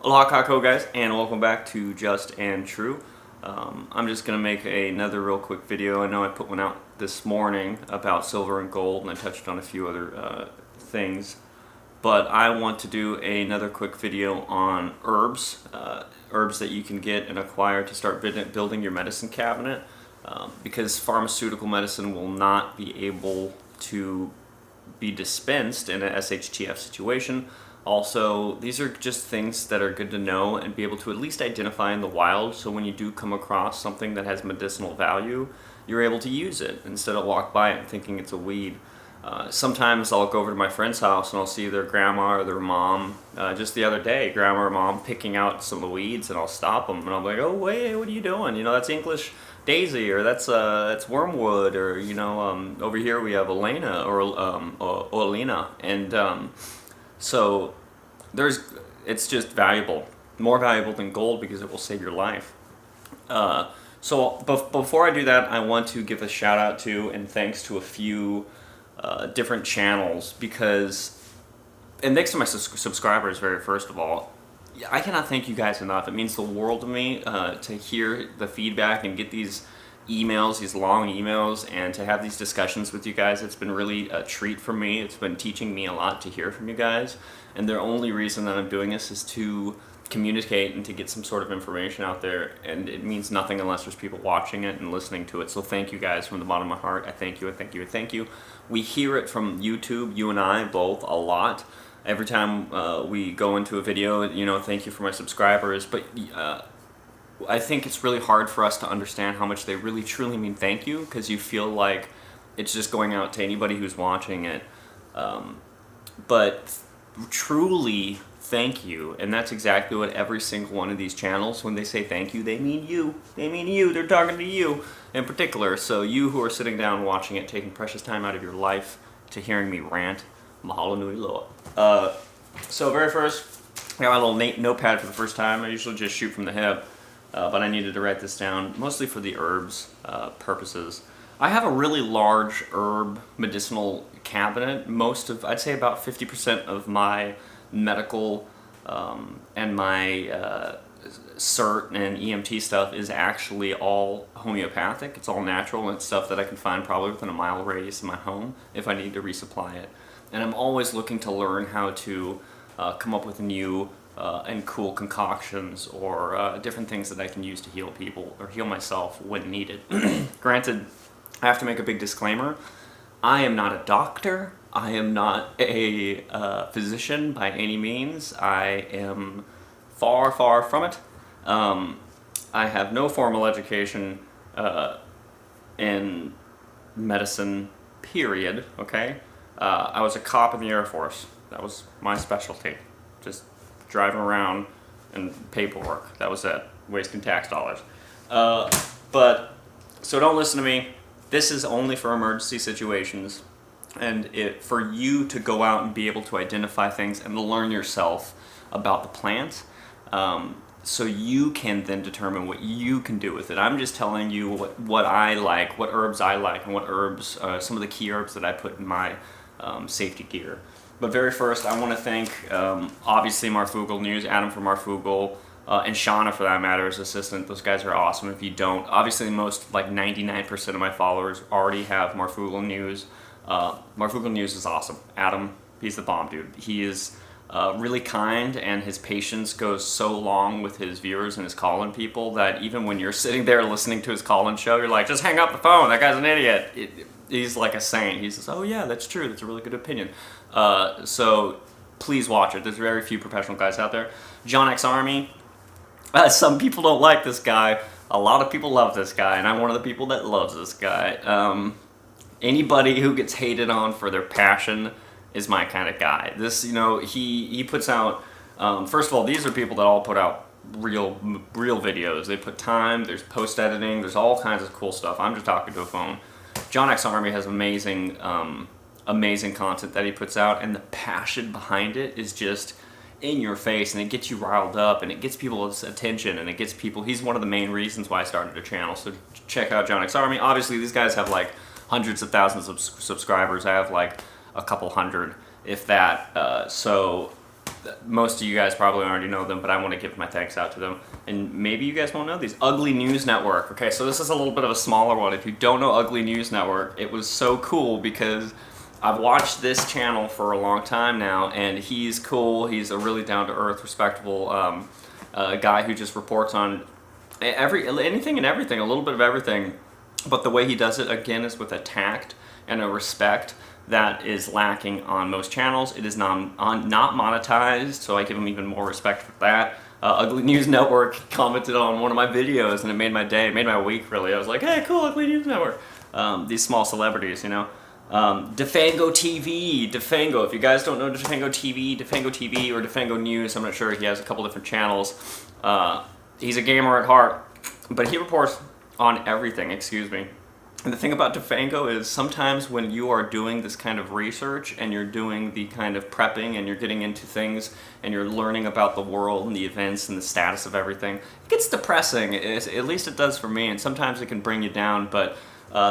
Aloha kako guys, and welcome back to Just and True. I'm just going to make another real quick video. I know I put one out this morning about silver and gold, and I touched on a few other things. But I want to do another quick video on herbs, herbs that you can get and acquire to start building your medicine cabinet, because pharmaceutical medicine will not be able to be dispensed in a SHTF situation. Also, these are just things that are good to know and be able to at least identify in the wild, so when you do come across something that has medicinal value, you're able to use it instead of walk by it thinking it's a weed. Sometimes I'll go over to my friend's house and I'll see their grandma or their mom, just the other day, grandma or mom picking out some of the weeds, and I'll stop them and I'm like, oh wait, what are you doing? You know, that's English daisy, or that's wormwood, or over here we have Elena or Olena, and so it's just valuable, more valuable than gold, because it will save your life. So before I do that, I want to give a shout out to and thanks to a few different channels, because, and thanks to my subscribers, very first of all. I cannot thank you guys enough. It means the world to me to hear the feedback and get these emails, these long emails, and to have these discussions with you guys. It's been really a treat for me. It's been teaching me a lot to hear from you guys, and the only reason that I'm doing this is to communicate and to get some sort of information out there, and it means nothing unless there's people watching it and listening to it. So thank you guys from the bottom of my heart. I thank you, I thank you, I thank you. We hear it from YouTube, you and I both, a lot. Every time we go into a video, thank you for my subscribers, but I think it's really hard for us to understand how much they really truly mean thank you, because you feel like it's just going out to anybody who's watching it. But truly thank you, and that's exactly what every single one of these channels, when they say thank you, they mean you. They mean you. They're talking to you in particular. So you who are sitting down watching it, taking precious time out of your life to hearing me rant, mahalo nui loa. So very first, I got my little notepad for the first time. I usually just shoot from the hip, but I needed to write this down, mostly for the herbs purposes. I have a really large herb medicinal cabinet. I'd say about 50% of my medical and my CERT and EMT stuff is actually all homeopathic. It's all natural, and it's stuff that I can find probably within a mile radius of my home if I need to resupply it. And I'm always looking to learn how to come up with new and cool concoctions, or different things that I can use to heal people or heal myself when needed. Granted, I have to make a big disclaimer. I am not a doctor. I am not a physician by any means. I am far, far from it. I have no formal education in medicine, period, okay? I was a cop in the Air Force. That was my specialty. Just driving around and paperwork. That was it. Wasting tax dollars. So don't listen to me. This is only for emergency situations, and for you to go out and be able to identify things and to learn yourself about the plant, so you can then determine what you can do with it. I'm just telling you what I like, what herbs I like, and what herbs, some of the key herbs that I put in my safety gear. But very first, I want to thank, obviously, Marfugal News, Adam from Marfugal, and Shauna, for that matter, as assistant. Those guys are awesome. If you don't, obviously most, like 99% of my followers already have Marfugal News. Marfugal News is awesome. Adam, he's the bomb, dude. He is really kind, and his patience goes so long with his viewers and his call-in people that even when you're sitting there listening to his call-in show, you're like, just hang up the phone, that guy's an idiot. He's like a saint. He says, oh yeah, that's true, that's a really good opinion. So please watch it. There's very few professional guys out there. John X Army, some people don't like this guy. A lot of people love this guy, and I'm one of the people that loves this guy. Anybody who gets hated on for their passion is my kind of guy. This, he puts out, first of all, these are people that all put out real videos. They put time, there's post-editing, there's all kinds of cool stuff. I'm just talking to a phone. John X Army has amazing content that he puts out, and the passion behind it is just in your face, and it gets you riled up, and it gets people's attention, and it gets people. He's one of the main reasons why I started a channel. So check out John X Army. Obviously, these guys have like hundreds of thousands of subscribers. I have like a couple hundred, if that. So most of you guys probably already know them, but I want to give my thanks out to them. And maybe you guys won't know these. Ugly News Network. Okay, so this is a little bit of a smaller one. If you don't know Ugly News Network, it was so cool because I've watched this channel for a long time now, and he's cool. He's a really down-to-earth, respectable guy who just reports on anything and everything, a little bit of everything. But the way he does it, again, is with a tact and a respect that is lacking on most channels. It is not monetized, so I give him even more respect for that. Ugly News Network commented on one of my videos, and it made my day, it made my week, really. I was like, hey, cool, Ugly News Network. These small celebrities, you know. Defango TV, Defango. If you guys don't know Defango TV, or Defango News, I'm not sure. He has a couple different channels. He's a gamer at heart, but he reports on everything, excuse me. And the thing about Defango is sometimes when you are doing this kind of research and you're doing the kind of prepping and you're getting into things and you're learning about the world and the events and the status of everything, it gets depressing. At least it does for me, and sometimes it can bring you down, but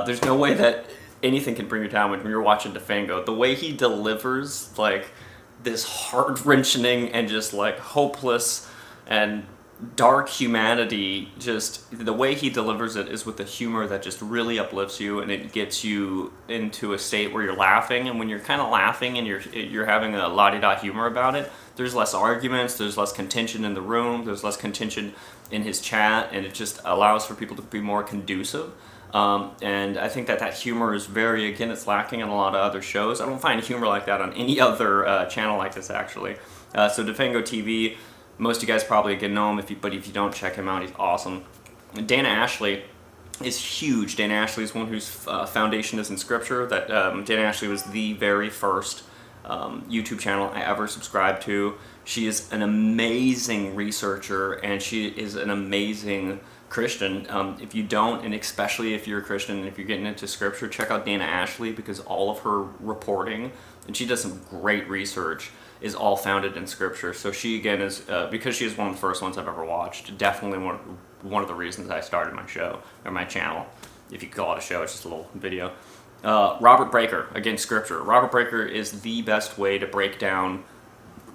there's no way that anything can bring you down when you're watching Defango. The way he delivers like this heart-wrenching and just like hopeless and dark humanity, just the way he delivers it is with a humor that just really uplifts you, and it gets you into a state where you're laughing. And when you're kind of laughing and you're having a la-di-da humor about it, there's less arguments, there's less contention in the room, there's less contention in his chat, and it just allows for people to be more conducive. And I think that humor is very, again, it's lacking in a lot of other shows. I don't find humor like that on any other channel like this, actually. So Defango TV, most of you guys probably again know him, but if you don't, check him out. He's awesome. And Dana Ashley is huge. Dana Ashley is one whose foundation is in Scripture. That Dana Ashley was the very first YouTube channel I ever subscribed to. She is an amazing researcher, and she is an amazing Christian. If you don't, and especially if you're a Christian and if you're getting into Scripture, check out Dana Ashley, because all of her reporting, and she does some great research, is all founded in Scripture. So she, again, is, because she is one of the first ones I've ever watched, definitely one of the reasons I started my show, or my channel, if you call it a show, it's just a little video. Robert Breaker, again, Scripture. Robert Breaker is the best way to break down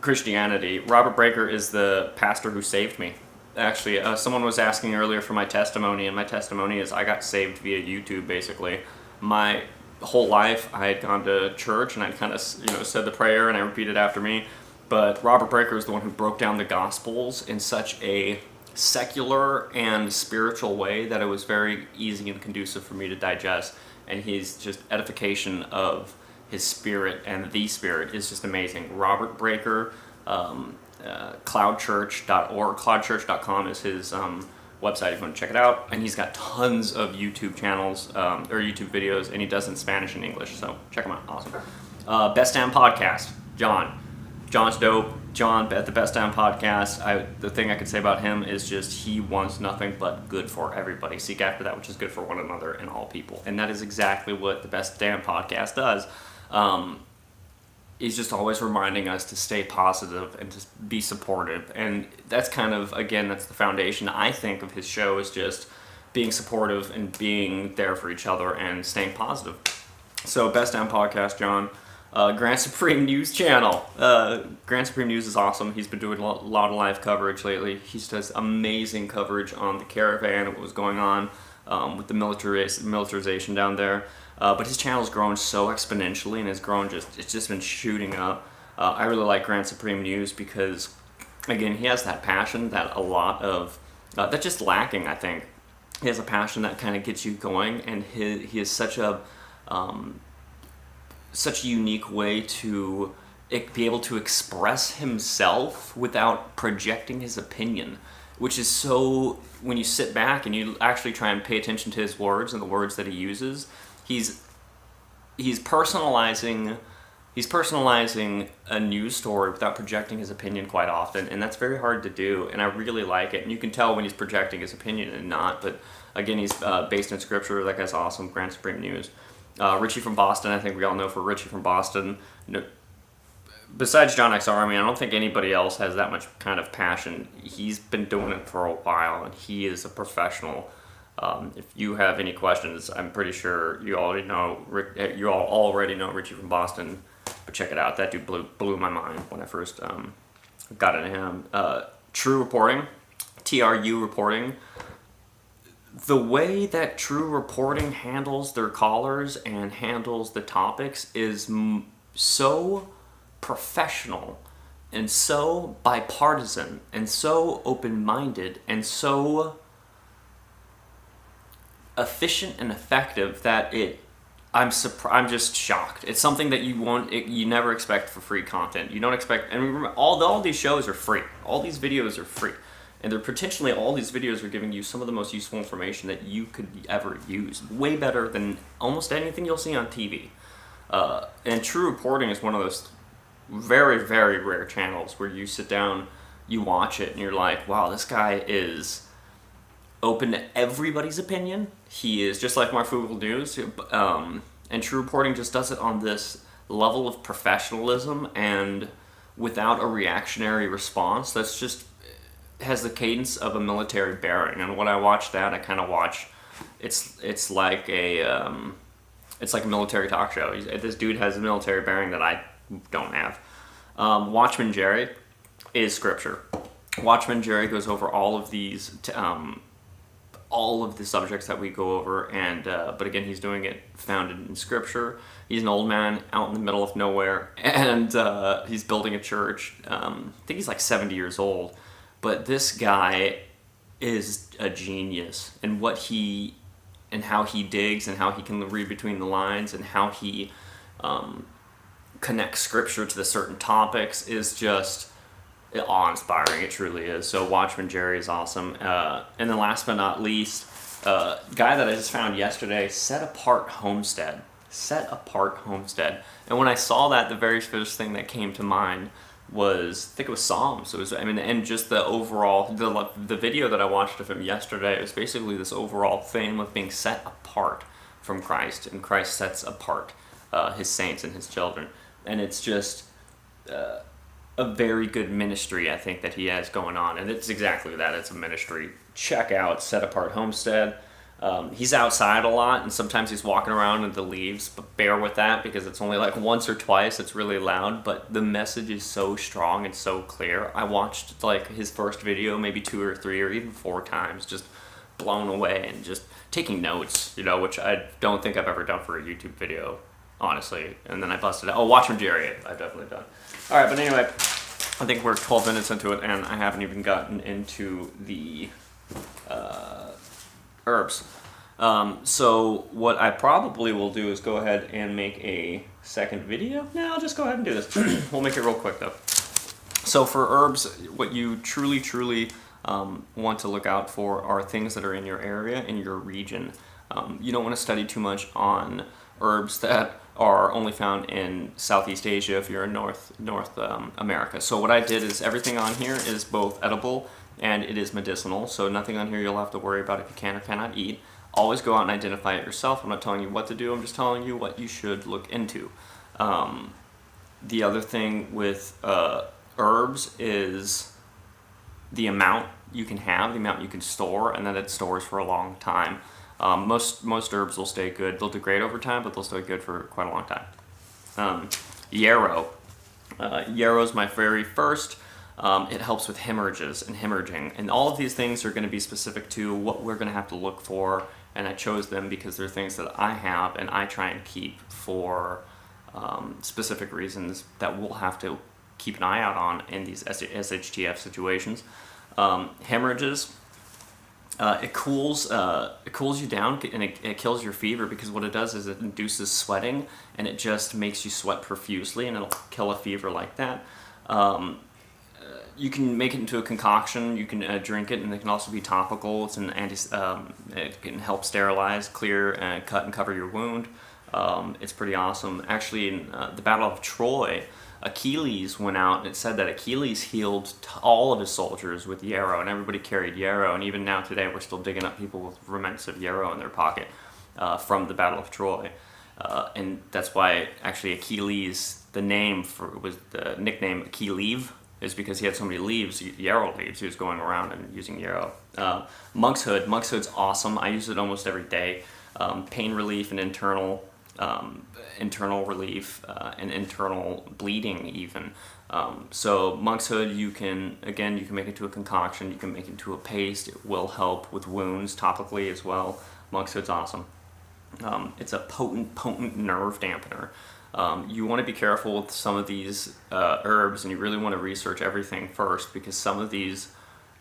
Christianity. Robert Breaker is the pastor who saved me. Actually, someone was asking earlier for my testimony, and my testimony is I got saved via YouTube, basically. My whole life I had gone to church and I kind of said the prayer and I repeated after me, but Robert Breaker is the one who broke down the Gospels in such a secular and spiritual way that it was very easy and conducive for me to digest, and his just edification of his spirit and the Spirit is just amazing. Robert Breaker, cloudchurch.org, cloudchurch.com is his website if you want to check it out, and he's got tons of YouTube channels or YouTube videos, and he does in Spanish and English, so check him out. Awesome. Best Damn Podcast, John's dope. John at the Best Damn Podcast, the thing I could say about him is just he wants nothing but good for everybody. Seek after that which is good for one another and all people, and that is exactly what the Best Damn Podcast does. He's just always reminding us to stay positive and to be supportive. And that's kind of, again, that's the foundation, I think, of his show, is just being supportive and being there for each other and staying positive. So, Best Damn Podcast, John. Grand Supreme News channel. Grand Supreme News is awesome. He's been doing a lot of live coverage lately. He does amazing coverage on the caravan and what was going on with the militarization down there. But his channel's grown so exponentially and has grown it's just been shooting up. I really like Grand Supreme News because, again, he has that passion that a lot of, that's just lacking, I think. He has a passion that kind of gets you going, and he is such a unique way to be able to express himself without projecting his opinion, which is so, when you sit back and you actually try and pay attention to his words and the words that he uses, he's personalizing a news story without projecting his opinion quite often, and that's very hard to do, and I really like it. And you can tell when he's projecting his opinion and not, but again, he's based in Scripture. That guy's awesome. Grand Supreme News. Richie from Boston, I think we all know for Richie from Boston. Besides John X Army, I don't think anybody else has that much kind of passion. He's been doing it for a while, and he is a professional. If you have any questions, I'm pretty sure you all already know Richie from Boston, but check it out. That dude blew my mind when I first got it in him. True Reporting, TRU Reporting. The way that True Reporting handles their callers and handles the topics is so professional and so bipartisan and so open-minded and so efficient and effective that I'm just shocked. It's something that you never expect for free content. You don't expect, and remember, all these shows are free. All these videos are free. And they're potentially, all these videos are giving you some of the most useful information that you could ever use. Way better than almost anything you'll see on TV. And True Reporting is one of those very, very rare channels where you sit down, you watch it, and you're like, wow, this guy is open to everybody's opinion. He is just like Marfugel News. And True Reporting just does it on this level of professionalism and without a reactionary response. That's just has the cadence of a military bearing. And when I watch that, I kind of watch, it's like a military talk show. This dude has a military bearing that I don't have. Watchman Jerry is scripture. Watchman Jerry goes over all of these, all of the subjects that we go over, and but again, he's doing it founded in scripture. He's an old man out in the middle of nowhere, and he's building a church. I think he's like 70 years old, but this guy is a genius, and how he digs, and how he can read between the lines, and how he connects scripture to the certain topics is just awe-inspiring. It truly is. So Watchman Jerry is awesome. And then last but not least, guy that I just found yesterday, Set Apart Homestead. Set Apart Homestead. And when I saw that, the very first thing that came to mind was, I think it was Psalms. It was, and just the overall, the video that I watched of him yesterday, it was basically this overall theme of being set apart from Christ, and Christ sets apart his saints and his children. And it's just a very good ministry, I think, that he has going on, and it's exactly that. It's a ministry. Check out Set Apart Homestead. He's outside a lot, and sometimes he's walking around in the leaves, but bear with that because it's only like once or twice. It's really loud, but the message is so strong and so clear. I watched like his first video maybe 2 or 3 or even 4 times, just blown away and just taking notes, which I don't think I've ever done for a YouTube video, honestly. And then I busted out. Oh, Watchman Jerry, I've definitely done. All right, but anyway, I think we're 12 minutes into it, and I haven't even gotten into the herbs. So what I probably will do is go ahead and make a second video. No, I'll just go ahead and do this. We'll make it real quick, though. So for herbs, what you truly want to look out for are things that are in your area, in your region. You don't want to study too much on herbs that are only found in Southeast Asia if you're in North America. So what I did is everything on here is both edible and it is medicinal. So nothing on here you'll have to worry about if you can or cannot eat. Always go out and identify it yourself. I'm not telling you what to do. I'm just telling you what you should look into. The other thing with herbs is the amount you can have, the amount you can store, and that it stores for a long time. Most herbs will stay good. They'll degrade over time, but they'll stay good for quite a long time. Yarrow. Yarrow is my very first. It helps with hemorrhages and hemorrhaging. And all of these things are going to be specific to what we're going to have to look for. And I chose them because they're things that I have and I try and keep for specific reasons that we'll have to keep an eye out on in these SHTF situations. Hemorrhages. It cools you down, and it kills your fever, because what it does is it induces sweating, and it just makes you sweat profusely, and it'll kill a fever like that. You can make it into a concoction. You can drink it, and it can also be topical. It's an it can help sterilize, clear, cut, and cover your wound. It's pretty awesome. Actually, in the Battle of Troy, Achilles went out and it said that Achilles healed all of his soldiers with yarrow, and everybody carried yarrow, and even now today we're still digging up people with remnants of yarrow in their pocket from the Battle of Troy. And that's why actually Achilles, the nickname Achilles, is because he had so many leaves, yarrow leaves. He was going around and using yarrow. Monk's Hood's awesome. I use it almost every day. Pain relief and internal internal relief, and internal bleeding even. So monk's hood, you can make it to a concoction, you can make it to a paste. It will help with wounds topically as well. Monk's hood's awesome. It's a potent nerve dampener. You want to be careful with some of these herbs, and you really want to research everything first, because some of these,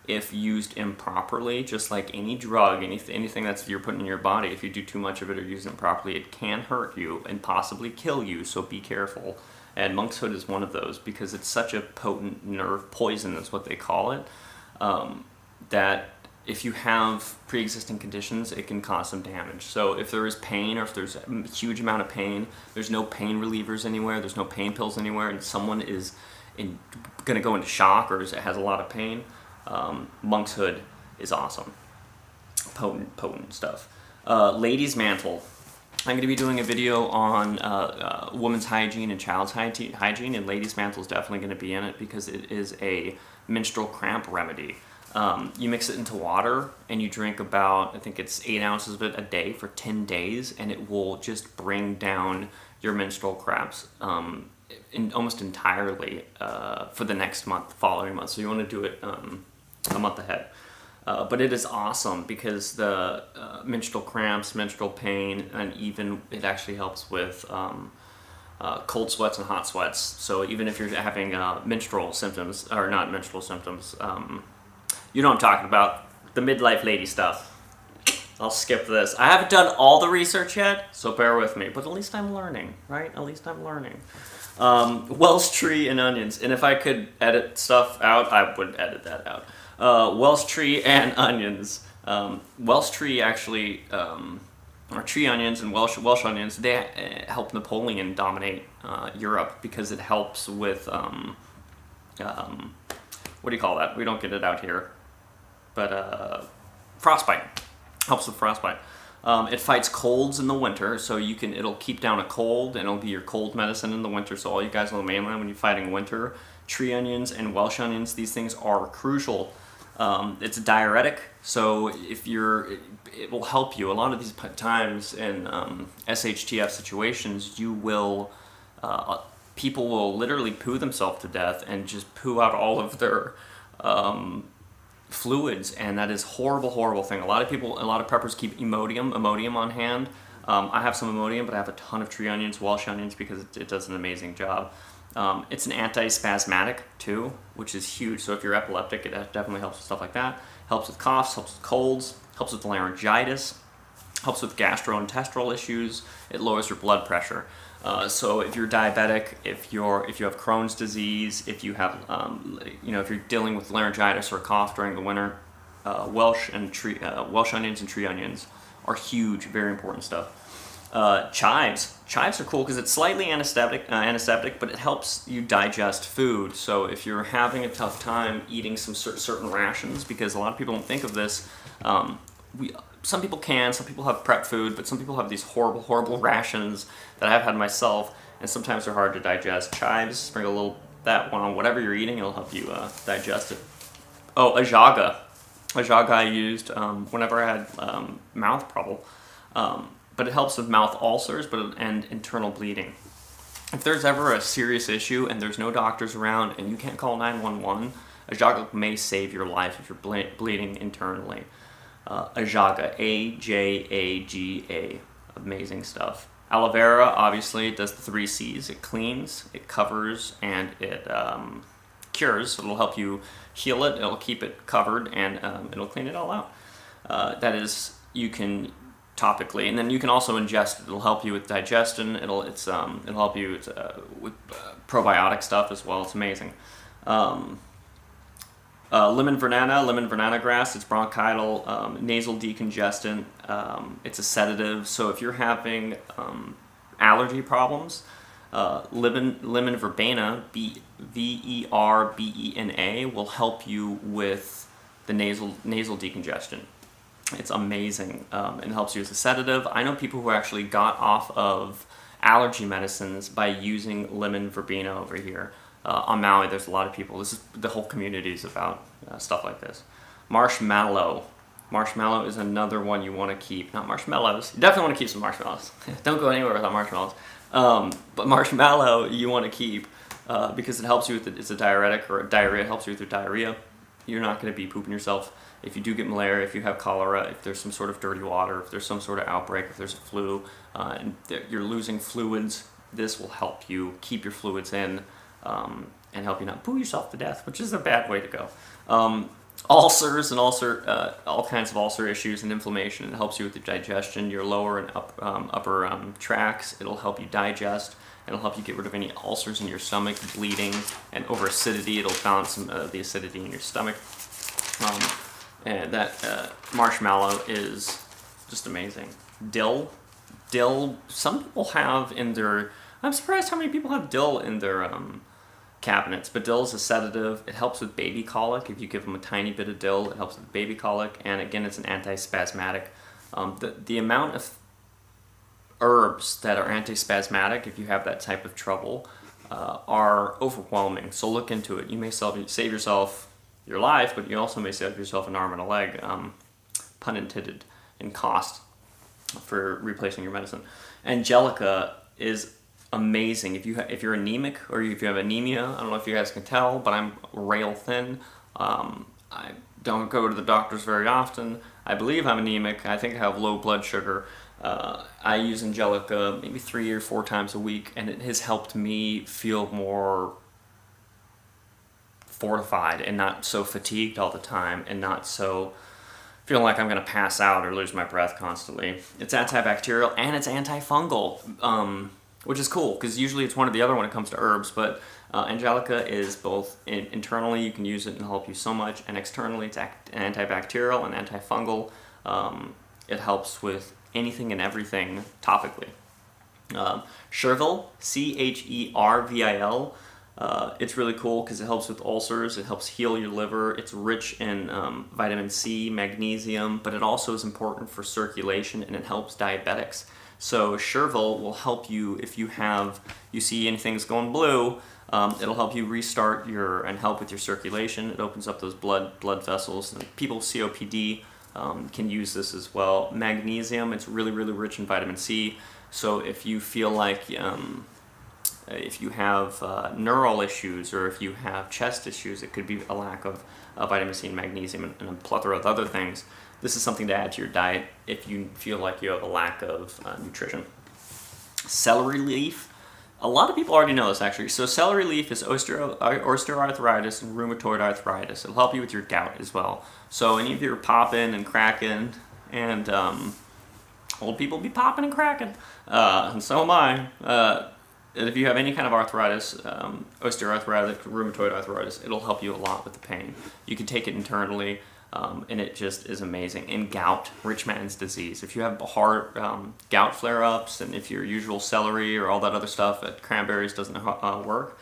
if used improperly, just like any drug, anything that's you're putting in your body, if you do too much of it or use it improperly, it can hurt you and possibly kill you, so be careful. And monk's hood is one of those, because it's such a potent nerve poison, is what they call it, that if you have pre-existing conditions, it can cause some damage. So if there is pain, or if there's a huge amount of pain, there's no pain relievers anywhere, there's no pain pills anywhere, and someone is going to go into shock or has a lot of pain, monk's hood is awesome. Potent stuff. Ladies' mantle. I'm going to be doing a video on women's hygiene and child's hygiene, and ladies' mantle is definitely going to be in it, because it is a menstrual cramp remedy. You mix it into water, and you drink about, I think it's 8 ounces of it a day for 10 days, and it will just bring down your menstrual cramps almost entirely for the next month, following month. So you want to do it a month ahead. But it is awesome, because the menstrual cramps, menstrual pain, and even it actually helps with cold sweats and hot sweats. So even if you're having menstrual symptoms, or not menstrual symptoms, you know what I'm talking about, the midlife lady stuff. I'll skip this. I haven't done all the research yet, so bear with me. But at least I'm learning, right? At least I'm learning. Welsh tree and onions. And if I could edit stuff out, I would edit that out. Welsh tree and onions. Welsh tree actually, or tree onions and Welsh onions, they help Napoleon dominate Europe, because it helps with, what do you call that? We don't get it out here. But frostbite. Helps with frostbite. It fights colds in the winter, so it'll keep down a cold, and it'll be your cold medicine in the winter. So all you guys on the mainland, when you're fighting winter, tree onions and Welsh onions, these things are crucial. It's a diuretic, so it will help you. A lot of these times in SHTF situations, people will literally poo themselves to death and just poo out all of their fluids, and that is horrible thing. A lot of preppers keep Imodium on hand. I have some Imodium, but I have a ton of tree onions, Welsh onions, because it does an amazing job. It's an anti-spasmatic too, which is huge. So if you're epileptic, it definitely helps with stuff like that. Helps with coughs, helps with colds, helps with laryngitis, helps with gastrointestinal issues. It lowers your blood pressure. So if you're diabetic, if you have Crohn's disease, if you have, if you're dealing with laryngitis or cough during the winter, Welsh onions and tree onions are huge, very important stuff. Chives are cool because it's slightly antiseptic, but it helps you digest food. So if you're having a tough time eating some certain rations, because a lot of people don't think of this, some people have prep food, but some people have these horrible rations that I've had myself, and sometimes they're hard to digest. Chives, sprinkle that one on whatever you're eating, it'll help you digest it. Oh, ajaga. Ajaga I used whenever I had mouth trouble, but it helps with mouth ulcers and internal bleeding. If there's ever a serious issue and there's no doctors around and you can't call 911, ajaga may save your life if you're bleeding internally. Ajaga, A-J-A-G-A, amazing stuff. Aloe vera, obviously, does the 3 C's. It cleans, it covers, and it cures. It'll help you heal it, it'll keep it covered, and it'll clean it all out. That is, you can topically, and then you can also ingest it. It'll help you with digestion, it'll help you with probiotic stuff as well. It's amazing. Lemon vernana grass, it's bronchital, nasal decongestant, it's a sedative. So if you're having allergy problems, lemon verbena, V-E-R-B-E-N-A, will help you with the nasal decongestion. It's amazing, and helps you as a sedative. I know people who actually got off of allergy medicines by using lemon verbena over here. On Maui, there's a lot of people. The whole community is about stuff like this. Marshmallow. Marshmallow is another one you want to keep. Not marshmallows. You definitely want to keep some marshmallows. Don't go anywhere without marshmallows. But marshmallow you want to keep because it helps you with it's a diuretic, or diarrhea, helps you with your diarrhea. You're not going to be pooping yourself. If you do get malaria, if you have cholera, if there's some sort of dirty water, if there's some sort of outbreak, if there's a flu, and you're losing fluids, this will help you keep your fluids in and help you not poo yourself to death, which is a bad way to go. Ulcers and all kinds of ulcer issues and inflammation. It helps you with your digestion, your lower and upper tracts. It'll help you digest. It'll help you get rid of any ulcers in your stomach, bleeding, and over acidity. It'll balance the acidity in your stomach. And that marshmallow is just amazing. Dill. Some people have in their. I'm surprised how many people have dill in their cabinets, but dill is a sedative. It helps with baby colic. If you give them a tiny bit of dill, it helps with baby colic, and again, it's an antispasmodic. The amount of herbs that are antispasmodic, if you have that type of trouble, are overwhelming. So look into it. You may save yourself your life, but you also may save yourself an arm and a leg, pun intended, in cost for replacing your medicine. Angelica is amazing. If you're anemic or if you have anemia, I don't know if you guys can tell, but I'm rail thin. I don't go to the doctors very often. I believe I'm anemic. I think I have low blood sugar. I use Angelica maybe 3 or 4 times a week, and it has helped me feel more fortified and not so fatigued all the time, and not so feeling like I'm going to pass out or lose my breath constantly. It's antibacterial and it's antifungal. Which is cool, because usually it's one or the other when it comes to herbs, but Angelica is both internally, you can use it and help you so much, and externally it's antibacterial and antifungal. It helps with anything and everything topically. Chervil, Chervil, it's really cool because it helps with ulcers, it helps heal your liver, it's rich in vitamin C, magnesium, but it also is important for circulation, and it helps diabetics. So Chervil will help you if you see anything's going blue. It'll help you restart and help with your circulation. It opens up those blood vessels. And people with COPD can use this as well. Magnesium, it's really, really rich in vitamin C. So if you feel like if you have neural issues or if you have chest issues, it could be a lack of vitamin C and magnesium and a plethora of other things. This is something to add to your diet if you feel like you have a lack of nutrition. Celery leaf. A lot of people already know this, actually. So celery leaf is osteoarthritis and rheumatoid arthritis. It'll help you with your gout as well. So any of you are popping and cracking, and old people be popping and cracking, and so am I. If you have any kind of arthritis, osteoarthritis, rheumatoid arthritis, it'll help you a lot with the pain. You can take it internally. And it just is amazing. And gout, rich man's disease. If you have hard gout flare-ups, and if your usual celery or all that other stuff at cranberries doesn't work,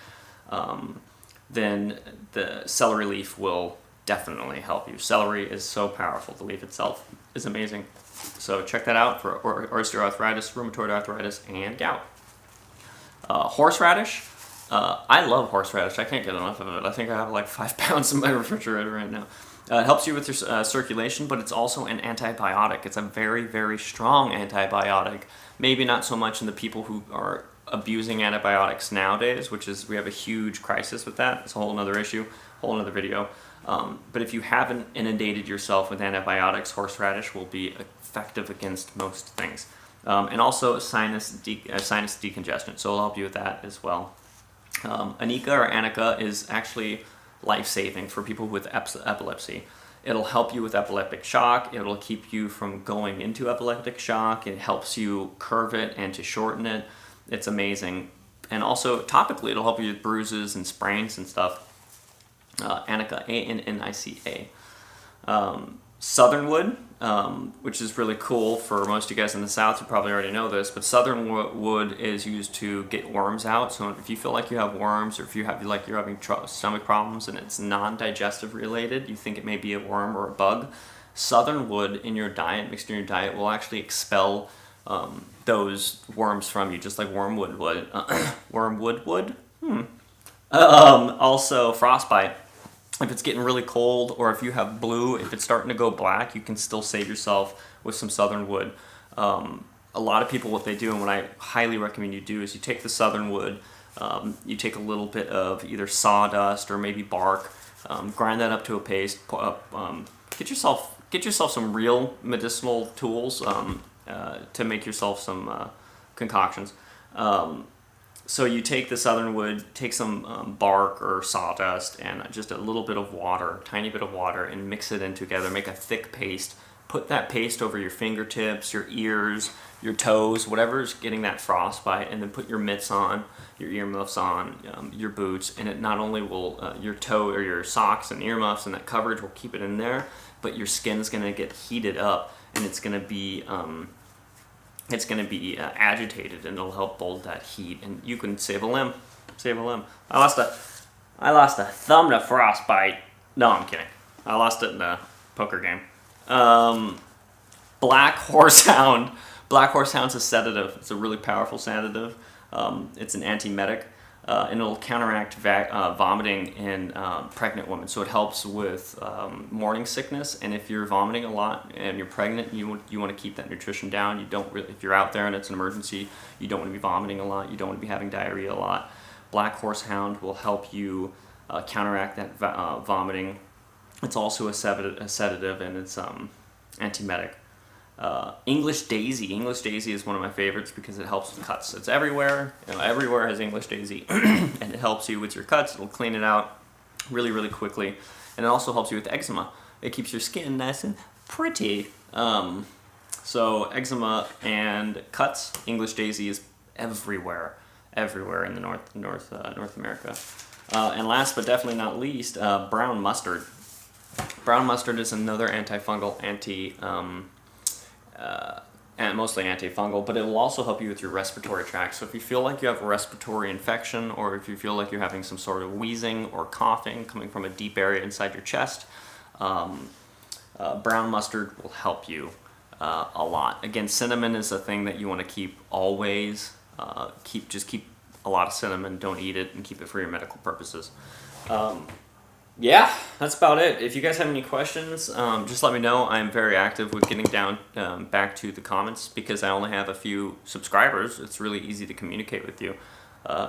then the celery leaf will definitely help you. Celery is so powerful. The leaf itself is amazing. So check that out for osteoarthritis, rheumatoid arthritis, and gout. Horseradish. I love horseradish. I can't get enough of it. I think I have like 5 pounds in my refrigerator right now. It helps you with your circulation, but it's also an antibiotic. It's a very, very strong antibiotic. Maybe not so much in the people who are abusing antibiotics nowadays, which is, we have a huge crisis with that. It's a whole other issue, whole other video. But if you haven't inundated yourself with antibiotics, horseradish will be effective against most things. And also sinus decongestant, so it'll help you with that as well. Anika or Anika is actually life-saving for people with epilepsy. It'll help you with epileptic shock. It'll keep you from going into epileptic shock. It helps you curve it and to shorten it. It's amazing. And also topically, it'll help you with bruises and sprains and stuff. Anika, A-N-N-I-C-A. Southernwood, which is really cool for most of you guys in the South. You probably already know this, but southernwood is used to get worms out. So if you feel like you have worms, or if you have you're having stomach problems and it's non-digestive related, you think it may be a worm or a bug, southernwood in your diet, mixed in your diet, will actually expel those worms from you, just like wormwood would. Wormwood would? Also frostbite. if it's getting really cold, or if you have blue, if it's starting to go black, you can still save yourself with some southern wood. A lot of people, what they do, and what I highly recommend you do, is you take the southern wood, you take a little bit of either sawdust or maybe bark, grind that up to a paste. Get yourself some real medicinal tools to make yourself some concoctions. So you take the southern wood, take some bark or sawdust, and just a little bit of water, tiny bit of water, and mix it in together. Make a thick paste. Put that paste over your fingertips, your ears, your toes, whatever's getting that frostbite, and then put your mitts on, your earmuffs on, your boots, and it not only will your toe or your socks and earmuffs and that coverage will keep it in there, but your skin's going to get heated up, and it's going to be agitated, and it'll help hold that heat, and you can save a limb. Save a limb. I lost a thumb to frostbite. No, I'm kidding. I lost it in a poker game. Black horsehound. Black horsehound's a sedative. It's a really powerful sedative. It's an antiemetic, and it'll counteract vomiting in pregnant women. So it helps with morning sickness. And if you're vomiting a lot and you're pregnant, you want to keep that nutrition down. You don't really, if you're out there and it's an emergency, you don't want to be vomiting a lot. You don't want to be having diarrhea a lot. Black horsehound will help you counteract that vomiting. It's also a sedative, and it's antiemetic. English daisy. English daisy is one of my favorites because it helps with cuts. It's everywhere. Everywhere has English daisy, and it helps you with your cuts. It'll clean it out really, really quickly, and it also helps you with eczema. It keeps your skin nice and pretty. So eczema and cuts. English daisy is everywhere in the North America. And last but definitely not least, brown mustard. Brown mustard is another antifungal, and mostly antifungal, but it will also help you with your respiratory tract. So if you feel like you have a respiratory infection, or if you feel like you're having some sort of wheezing or coughing coming from a deep area inside your chest, brown mustard will help you a lot. Again, cinnamon is a thing that you want to keep always. Just keep a lot of cinnamon. Don't eat it, and keep it for your medical purposes. Yeah, that's about it. If you guys have any questions, just let me know. I'm very active with getting down back to the comments, because I only have a few subscribers. It's really easy to communicate with you.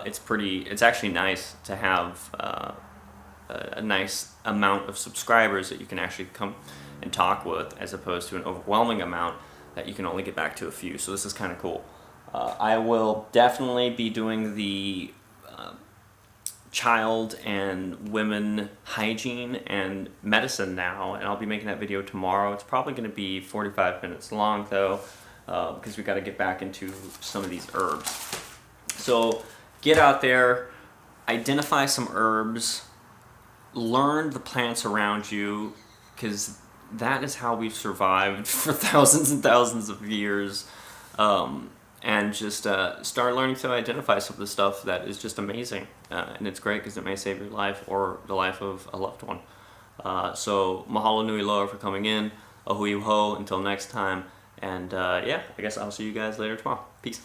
It's actually nice to have a nice amount of subscribers that you can actually come and talk with, as opposed to an overwhelming amount that you can only get back to a few. So this is kind of cool. I will definitely be doing the child and women hygiene and medicine now, and I'll be making that video tomorrow. It's probably going to be 45 minutes long though, because we got to get back into some of these herbs. So get out there, identify some herbs, learn the plants around you, because that is how we've survived for thousands and thousands of years. And just start learning to identify some of the stuff that is just amazing. And it's great because it may save your life or the life of a loved one. So mahalo nui loa for coming in. Ahui ho until next time. And yeah, I guess I'll see you guys later tomorrow. Peace.